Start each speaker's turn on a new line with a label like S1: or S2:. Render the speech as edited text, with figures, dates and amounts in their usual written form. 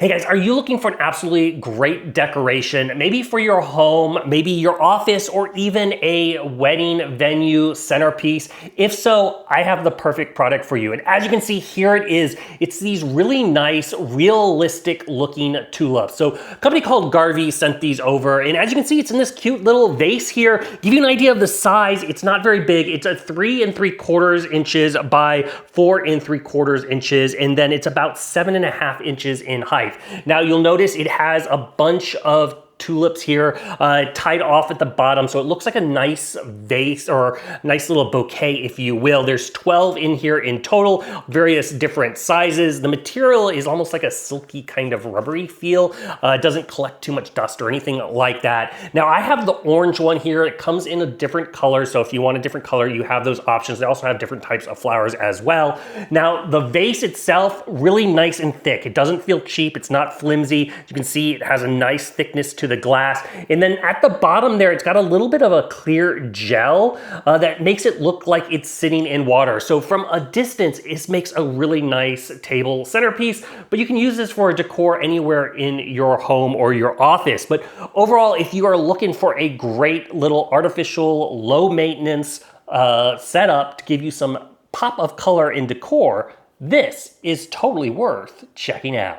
S1: Hey guys, are you looking for an absolutely great decoration, maybe for your home, maybe your office, or even a wedding venue centerpiece? If so, I have the perfect product for you. And as you can see, here it is. It's these really nice, realistic looking tulips. So a company called Garvee sent these over. And as you can see, it's in this cute little vase here. Give you an idea of the size, it's not very big. It's a 3 3/4 inches by 4 3/4 inches. And then it's about 7.5 inches in height. Now you'll notice it has a bunch of tulips here tied off at the bottom, so it looks like a nice vase or nice little bouquet, if you will. There's 12 in here in total, various different sizes. The material is almost like a silky kind of rubbery feel. It doesn't collect too much dust or anything like that. Now I have the orange one here. It comes in a different color, so if you want a different color, you have those options. They also have different types of flowers as well. Now the vase itself, really nice and thick. It doesn't feel cheap. It's not flimsy. You can see it has a nice thickness to the glass. And then at the bottom there, it's got a little bit of a clear gel that makes it look like it's sitting in water. So from a distance, this makes a really nice table centerpiece, but you can use this for a decor anywhere in your home or your office. But overall, if you are looking for a great little artificial, low maintenance setup to give you some pop of color in decor, this is totally worth checking out.